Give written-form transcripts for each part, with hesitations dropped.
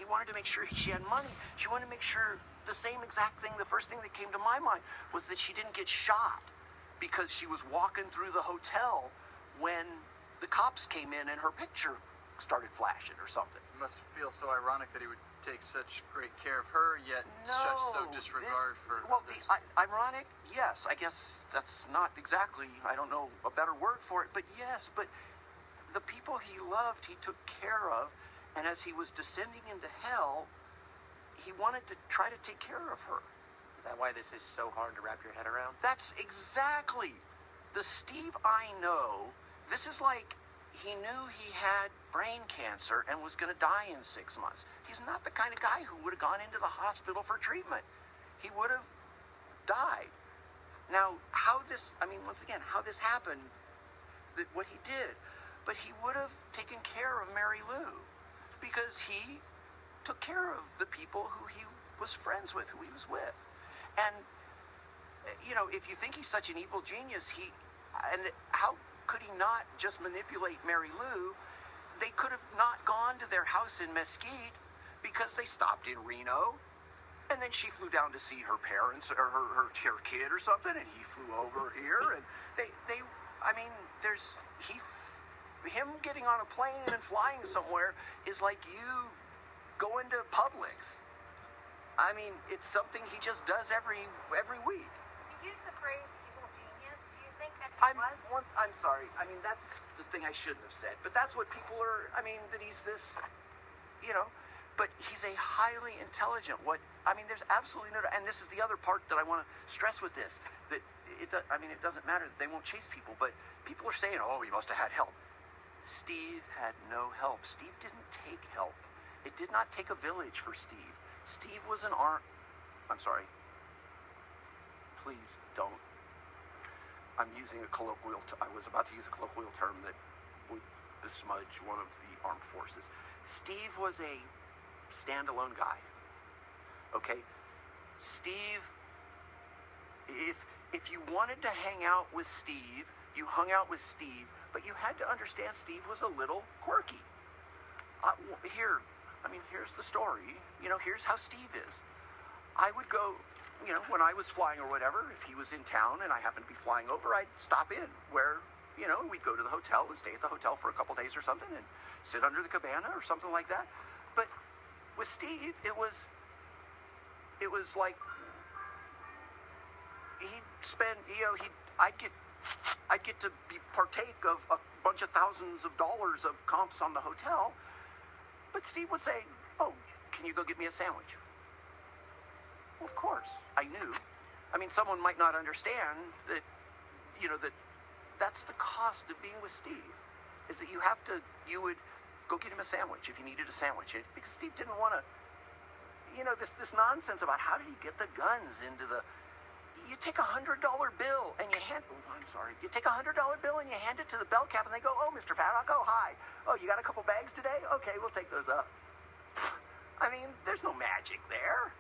wanted to make sure she had money. She wanted to make sure the same exact thing, the first thing that came to my mind was that she didn't get shot because she was walking through the hotel when the cops came in and her picture started flashing or something. It must feel so ironic that he would take such great care of her, yet so disregard for others. Ironic, yes. I guess that's not exactly, I don't know a better word for it, but yes, but the people he loved, he took care of, and as he was descending into hell, he wanted to try to take care of her. Is that why this is so hard to wrap your head around? That's exactly. The Steve I know, this is like he knew he had brain cancer and was going to die in 6 months. He's not the kind of guy who would have gone into the hospital for treatment. He would have died. Now, once again, how this happened, what he did, but he would have taken care of Mary Lou because he took care of the people who he was friends with, who he was with. And, if you think he's such an evil genius, how could he not just manipulate Mary Lou? They could have not gone to their house in Mesquite because they stopped in Reno, and then she flew down to see her parents or her kid or something, and he flew over here, and him getting on a plane and flying somewhere is like you going to Publix. I mean, it's something he just does every week. You use the phrase evil genius. Do you think that I'm sorry. I mean, that's the thing I shouldn't have said. But that's what people are, that he's this, but he's a highly intelligent, there's absolutely no, and this is the other part that I want to stress with this, that it doesn't matter that they won't chase people, but people are saying, oh, he must have had help. Steve had no help. Steve didn't take help. It did not take a village for Steve. Steve was I'm sorry. Please don't. I'm using a colloquial, I was about to use a colloquial term that would besmudge one of the armed forces. Steve was a standalone guy. Okay? Steve, if you wanted to hang out with Steve, you hung out with Steve, but you had to understand Steve was a little quirky. Here's the story. Here's how Steve is. I would go, when I was flying or whatever, if he was in town and I happened to be flying over, I'd stop in where, we'd go to the hotel and stay at the hotel for a couple days or something and sit under the cabana or something like that. But with Steve, it was like he'd spend, I'd get to partake of a bunch of thousands of dollars of comps on the hotel, but Steve would say, oh, can you go get me a sandwich? Well, of course, I knew. Someone might not understand that, that's the cost of being with Steve, is that you would go get him a sandwich if you needed a sandwich, because Steve didn't want to, this nonsense about how do you get the guns into the, you take $100 bill and you you take $100 bill and you hand it to the bell cap and they go, oh, Mr. Paddock, oh, hi. Oh, you got a couple bags today? Okay, we'll take those up. There's no magic there.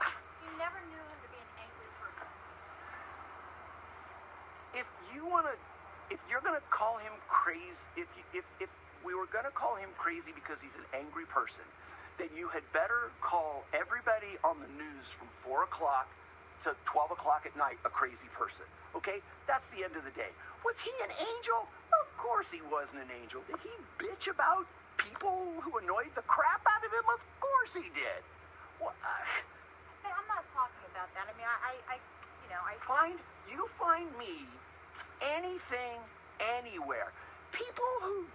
You never knew him to be an angry person. If you're going to call him crazy, if we were going to call him crazy because he's an angry person, then you had better call everybody on the news from 4 o'clock to 12 o'clock at night a crazy person. Okay? That's the end of the day. Was he an angel? Of course he wasn't an angel. Did he bitch about people who annoyed the crap out of him? Of course he did. But I'm not talking about that. You find me anything, anywhere. People who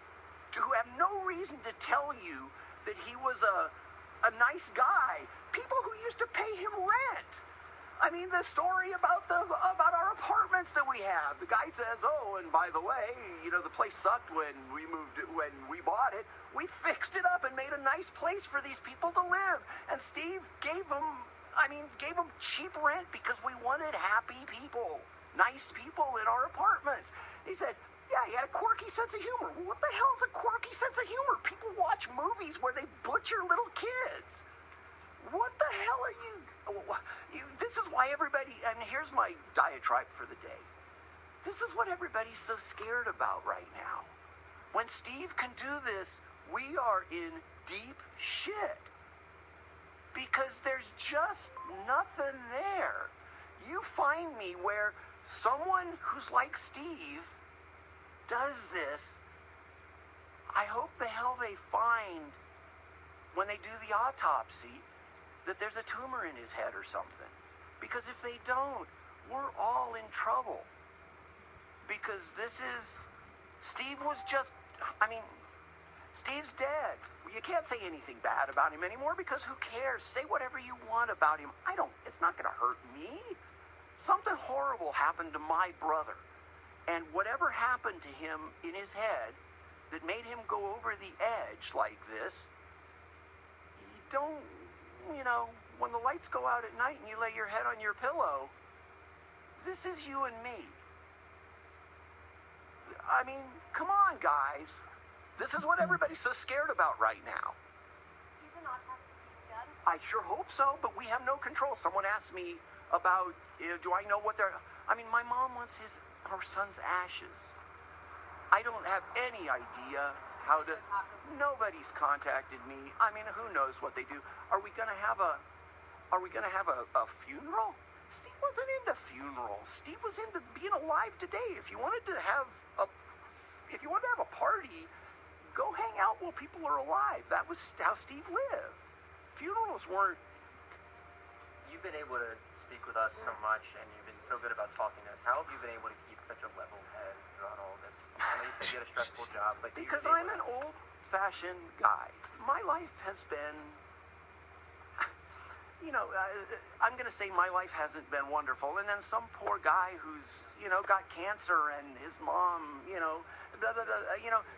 have no reason to tell you that he was a nice guy. People who used to pay him rent. The story about our apartments that we have. The guy says, oh, and by the way, the place sucked when we bought it. We fixed it up and made a nice place for these people to live. And Steve gave them cheap rent because we wanted happy people, nice people in our apartments. He said, yeah, he had a quirky sense of humor. Well, what the hell is a quirky sense of humor? People watch movies where they butcher little kids. What the hell are you? This is why everybody, and here's my diatribe for the day. This is what everybody's so scared about right now. When Steve can do this, we are in deep shit. Because there's just nothing there. You find me where someone who's like Steve does this. I hope the hell they find, when they do the autopsy, that there's a tumor in his head or something. Because if they don't, we're all in trouble. Because Steve was just, Steve's dead. You can't say anything bad about him anymore because who cares? Say whatever you want about him. It's not going to hurt me. Something horrible happened to my brother. And whatever happened to him in his head that made him go over the edge like this, you don't, when the lights go out at night and you lay your head on your pillow, this is you and me. Come on, guys. This is what everybody's so scared about right now. Is an autopsy being done? I sure hope so, but we have no control. Someone asked me about, do I know what they're... my mom wants her son's ashes. I don't have any idea how to... Nobody's contacted me. Who knows what they do? Are we gonna have a funeral? Steve wasn't into funerals. Steve was into being alive today. If you wanted to have a party, go hang out while people are alive. That was how Steve lived. Funerals weren't... You've been able to speak with us so much, and you've been so good about talking to us. How have you been able to keep such a level head throughout all this? I know you said you had a stressful job, but... Because I'm an old-fashioned guy. My life has been... I'm going to say my life hasn't been wonderful. And then some poor guy who's, got cancer and his mom,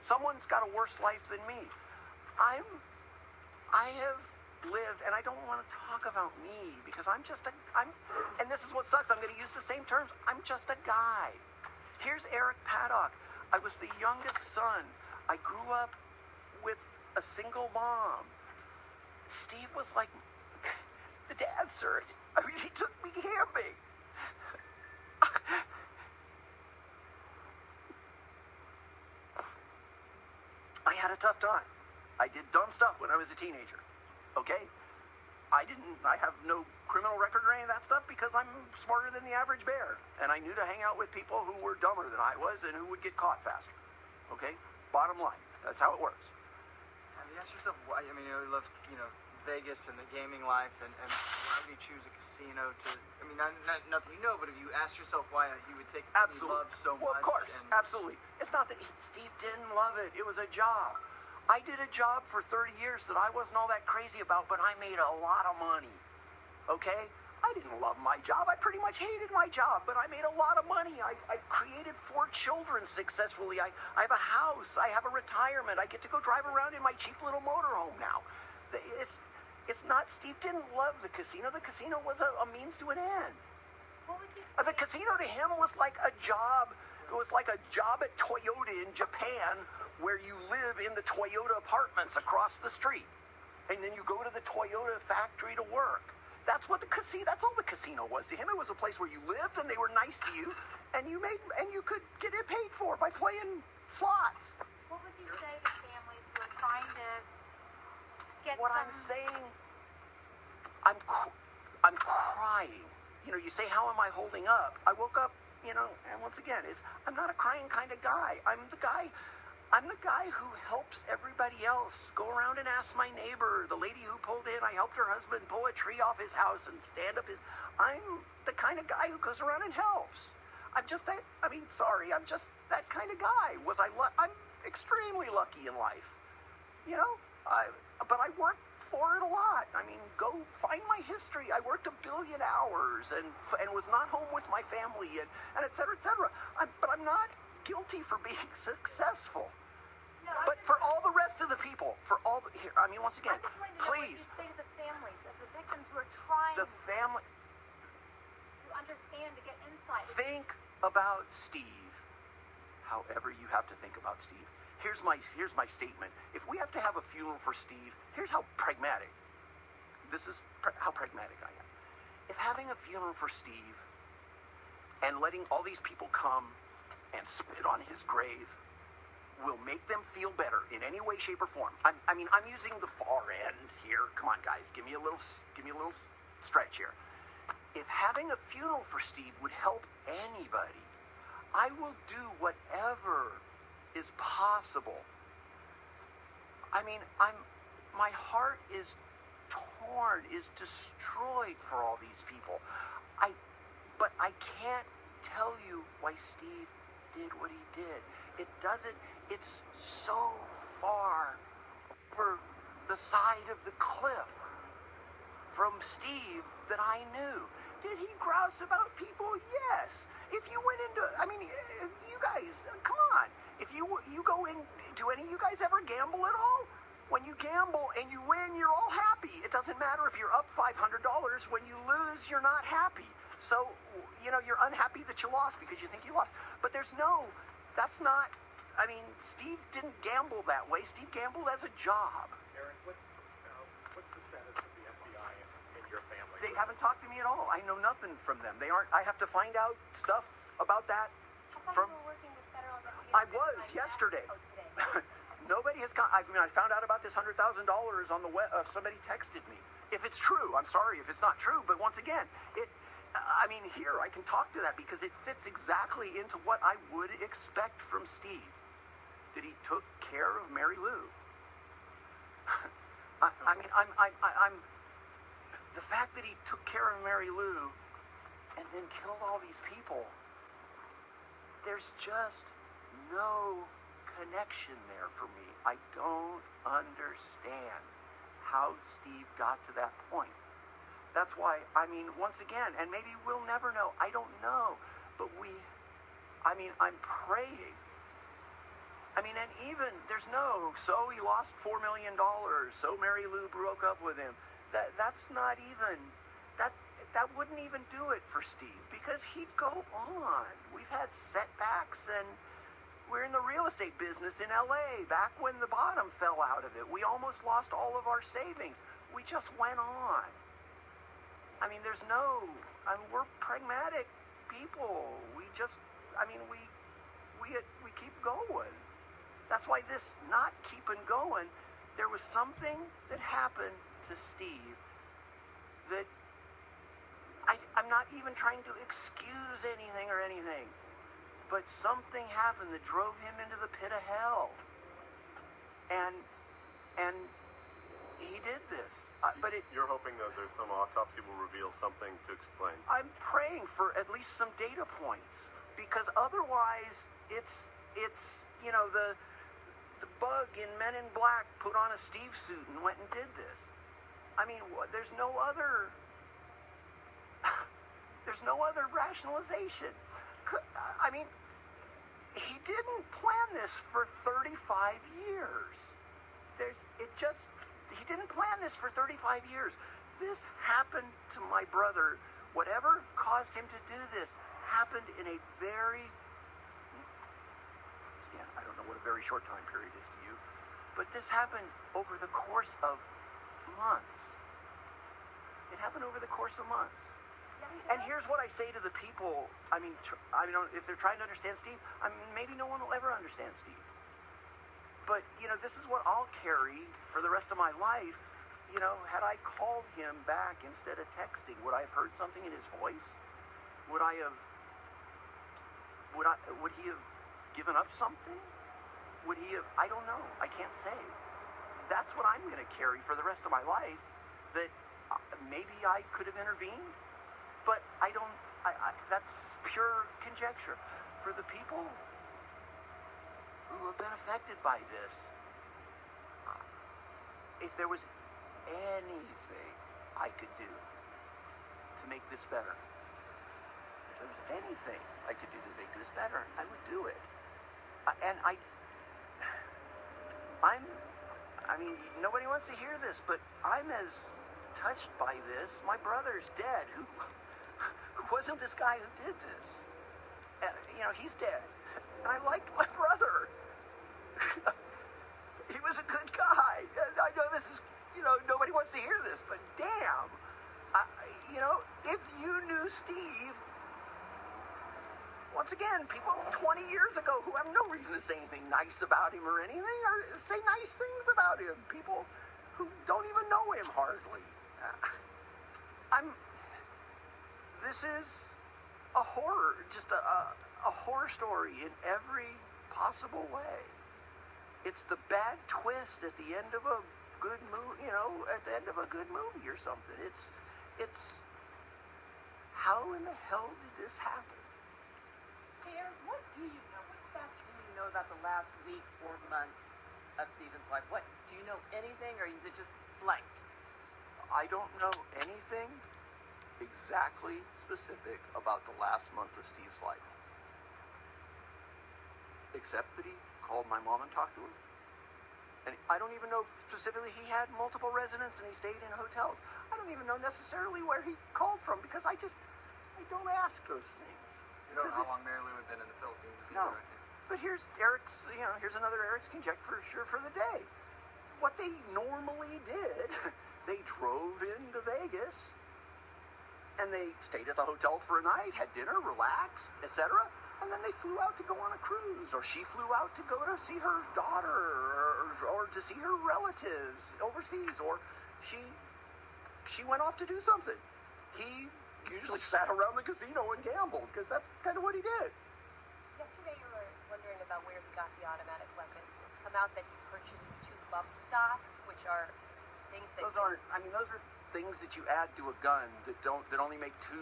someone's got a worse life than me. I have lived, and I don't want to talk about me because and this is what sucks. I'm going to use the same terms. I'm just a guy. Here's Eric Paddock. I was the youngest son. I grew up with a single mom. Steve was like the dad surgeon. He took me camping. I had a tough time. I did dumb stuff when I was a teenager. Okay? I have no criminal record or any of that stuff because I'm smarter than the average bear. And I knew to hang out with people who were dumber than I was and who would get caught faster. Okay? Bottom line. That's how it works. You ask yourself why, you love, Vegas and the gaming life, and why would you choose a casino to, nothing but if you ask yourself why you would take what you love so much. Well, of course, absolutely. It's not that Steve didn't love it. It was a job. I did a job for 30 years that I wasn't all that crazy about, but I made a lot of money. Okay? I didn't love my job. I pretty much hated my job, but I made a lot of money. I created 4 children successfully. I have a house. I have a retirement. I get to go drive around in my cheap little motorhome now. It's not, Steve didn't love the casino. The casino was a means to an end. What would you say? The casino to him was like a job. It was like a job at Toyota in Japan where you live in the Toyota apartments across the street. And then you go to the Toyota factory to work. That's all the casino was to him. It was a place where you lived and they were nice to you and you could get it paid for by playing slots. What would you say to families who are trying to get I'm saying, I'm crying. You say, how am I holding up? I woke up, and once again, I'm not a crying kind of guy. I'm the guy who helps everybody else. Go around and ask my neighbor, the lady who pulled in. I helped her husband pull a tree off his house and stand up I'm the kind of guy who goes around and helps. I'm just that kind of guy. I'm extremely lucky in life. But I worked for it a lot. Go find my history. I worked 1 billion hours and was not home with my family and et cetera, et cetera. But I'm not guilty for being successful. No, but for all the rest of the people, once again, please. What would you say to the families of the victims who are trying to understand, to get insight? Think about Steve. However you have to think about Steve. Here's my statement. If we have to have a funeral for Steve, here's how pragmatic. This is how pragmatic I am. If having a funeral for Steve and letting all these people come and spit on his grave will make them feel better in any way, shape, or form. I'm using the far end here. Come on, guys, give me a little stretch here. If having a funeral for Steve would help anybody, I will do whatever is possible. I mean, my heart is torn, is destroyed for all these people. But I can't tell you why Steve did what he did. It's so far over the side of the cliff from Steve that I knew. Did he grouse about people? Yes. If you went into, you guys, come on. If you go in, do any of you guys ever gamble at all? When you gamble and you win, you're all happy. It doesn't matter if you're up $500. When you lose, you're not happy. So, you're unhappy that you lost because you think you lost. But that's not, Steve didn't gamble that way. Steve gambled as a job. Aaron, what's the status of the FBI and your family? They haven't talked to me at all. I know nothing from them. I have to find out stuff about that from... You were working with federal I investigators was like yesterday. that? Oh, today. Nobody has I found out about this $100,000 on the web. Somebody texted me. If it's true, I'm sorry if it's not true. But once again, here I can talk to that because it fits exactly into what I would expect from Steve. That he took care of Mary Lou. The fact that he took care of Mary Lou and then killed all these people. There's just no connection there for me. I don't understand how Steve got to that point. That's why, once again, and maybe we'll never know. I don't know. But I'm praying. And even, so he lost $4 million, so Mary Lou broke up with him. That's not even, that wouldn't even do it for Steve, because he'd go on. We've had setbacks, and we're in the real estate business in LA, back when the bottom fell out of it. We almost lost all of our savings. We just went on. We're pragmatic people. We just, we keep going. That's why this not keeping going, there was something that happened to Steve that I'm not even trying to excuse anything, but something happened that drove him into the pit of hell. And he did this. You're hoping that there's some autopsy will reveal something to explain. I'm praying for at least some data points, because otherwise it's the bug in Men in Black put on a Steve suit and went and did this. There's no other rationalization. He didn't plan this for 35 years. He didn't plan this for 35 years. This happened to my brother. Whatever caused him to do this happened in a very, I don't know what a very short time period is to you, but this happened over the course of months. It happened over the course of months. And here's what I say to the people, if they're trying to understand Steve, maybe no one will ever understand Steve. But, this is what I'll carry for the rest of my life. Had I called him back instead of texting, would I have heard something in his voice? Would he have given up something? Would he have, I don't know. I can't say. That's what I'm going to carry for the rest of my life, that maybe I could have intervened, but that's pure conjecture. For the people who have been affected by this, if there was anything I could do to make this better, if there was anything I could do to make this better, I would do it. Nobody wants to hear this, but I'm as touched by this. My brother's dead, who wasn't this guy who did this. He's dead. And I liked my brother. He was a good guy. I know this is, nobody wants to hear this, but damn. If you knew Steve, once again, people 20 years ago who have no reason to say anything nice about him or anything, or say nice things about him. People who don't even know him hardly. This is a horror, just a horror story in every possible way. It's the bad twist at the end of a good movie, at the end of a good movie or something. It's how in the hell did this happen? Hey, Eric, what facts do you know about the last weeks or months of Steven's life? What, do you know anything, or is it just blank? I don't know anything exactly specific about the last month of Steve's life. Except that he called my mom and talked to her. And I don't even know specifically he had multiple residents and he stayed in hotels. I don't even know necessarily where he called from because I don't ask those things. You don't know how long Mary Lou had been in the Philippines either, No. right? But here's here's another Eric's conjecture for the day. What they normally did, they drove into Vegas and they stayed at the hotel for a night, had dinner, relaxed, etc. And then they flew out to go on a cruise, or she flew out to go to see her daughter, or to see her relatives overseas, or she went off to do something. He usually sat around the casino and gambled, because that's kind of what he did. Yesterday you were wondering about where he got the automatic weapons. It's come out that he purchased 2 bump stocks, which are things that... Those are things that you add to a gun that only make 2,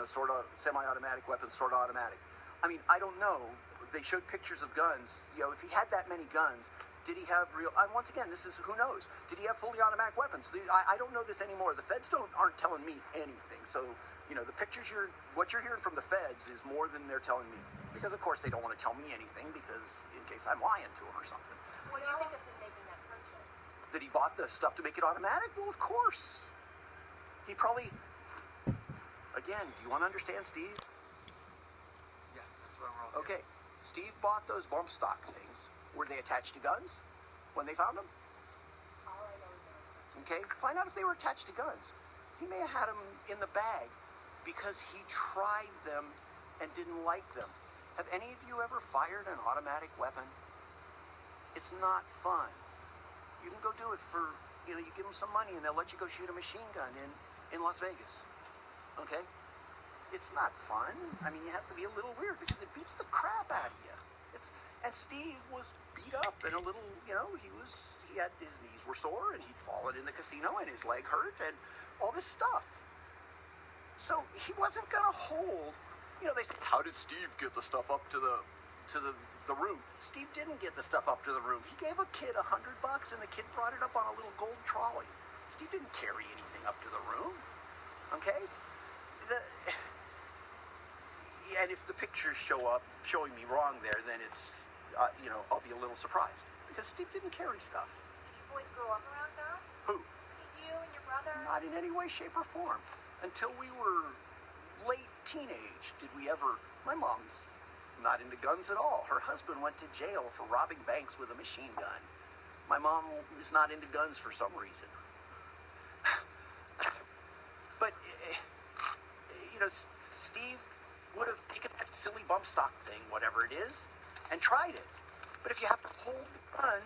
sort of semi-automatic weapons, sort of automatic. I mean, I don't know. They showed pictures of guns. If he had that many guns, did he have real... once again, this is, who knows? Did he have fully automatic weapons? I don't know this anymore. The feds aren't telling me anything. So, the pictures what you're hearing from the feds is more than they're telling me. Because, of course, they don't want to tell me anything because in case I'm lying to them or something. What do you think of him making that purchase? That he bought the stuff to make it automatic? Well, of course. He probably... Again, do you want to understand, Steve? Yeah, that's what we're all Okay, Steve bought those bump stock things. Were they attached to guns when they found them? All I know is that. Okay, find out if they were attached to guns. He may have had them in the bag because he tried them and didn't like them. Have any of you ever fired an automatic weapon? It's not fun. You can go do it for, you give them some money and they'll let you go shoot a machine gun in Las Vegas. Okay? It's not fun. I mean, you have to be a little weird because it beats the crap out of you. And Steve was beat up and a little, he had his knees were sore and he'd fallen in the casino and his leg hurt and all this stuff. So he wasn't gonna hold, they said, how did Steve get the stuff up to the room? Steve didn't get the stuff up to the room. He gave a kid $100 and the kid brought it up on a little gold trolley. Steve didn't carry anything up to the room. Okay? And if the pictures show up showing me wrong there, then it's, I'll be a little surprised. Because Steve didn't carry stuff. Did you boys grow up around God? Who? You and your brother? Not in any way, shape, or form. Until we were late teenage, did we ever... My mom's not into guns at all. Her husband went to jail for robbing banks with a machine gun. My mom is not into guns for some reason. But, Steve would have taken that silly bump stock thing, whatever it is, and tried it. But if you have to hold the gun,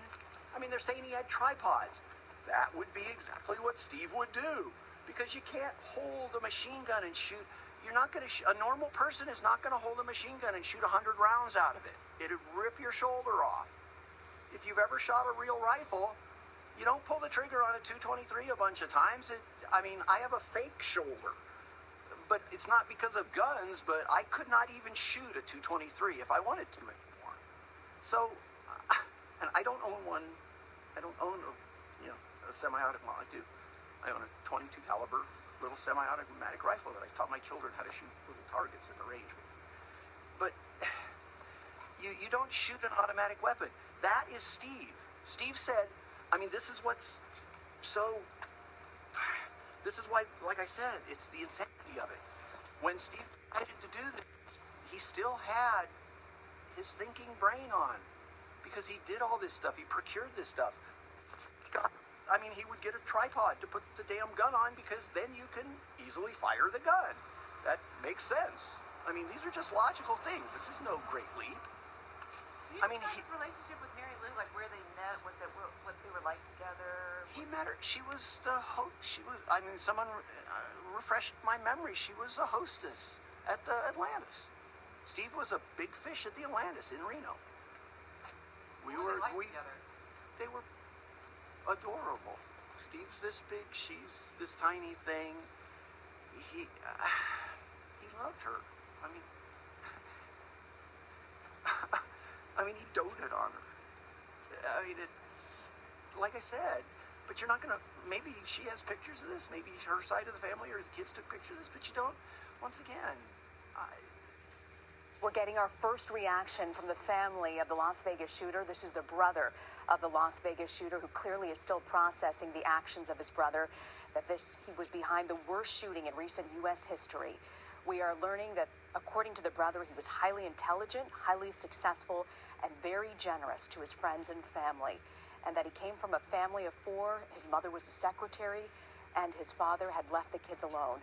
they're saying he had tripods. That would be exactly what Steve would do. Because you can't hold a machine gun and shoot. You're not going to... a normal person is not going to hold a machine gun and shoot 100 rounds out of it. It'd rip your shoulder off. If you've ever shot a real rifle, you don't pull the trigger on a .223 a bunch of times. I have a fake shoulder. But it's not because of guns, but I could not even shoot a .223 if I wanted to anymore. So, and I don't own one. I don't own a semi-automatic. Well, I do. I own a .22 caliber little semi-automatic rifle that I taught my children how to shoot little targets at the range with. But you don't shoot an automatic weapon. That is Steve. Steve said, this is what's so... This is why, like I said, it's the insanity of it. When Steve decided to do this, he still had his thinking brain on because he did all this stuff. He procured this stuff. He would get a tripod to put the damn gun on because then you can easily fire the gun. That makes sense. I mean, these are just logical things. This is no great leap. Do you I mean, describe his relationship with Mary Lou, like where they met, what they were like together? He met her. She was the host. I mean, someone refreshed my memory. She was a hostess at the Atlantis. Steve was a big fish at the Atlantis in Reno. What were they like together? They were adorable. Steve's this big. She's this tiny thing. He loved her. I mean, he doted on her. I mean, it's like I said. But you're not gonna. Maybe she has pictures of this. Maybe her side of the family or the kids took pictures of this. But you don't. Once again, We're getting our first reaction from the family of the Las Vegas shooter. This is the brother of the Las Vegas shooter who clearly is still processing the actions of his brother, that he was behind the worst shooting in recent U.S. history. We are learning that, according to the brother, he was highly intelligent, highly successful, and very generous to his friends and family, and that he came from a family of 4. His mother was a secretary, and his father had left the kids alone.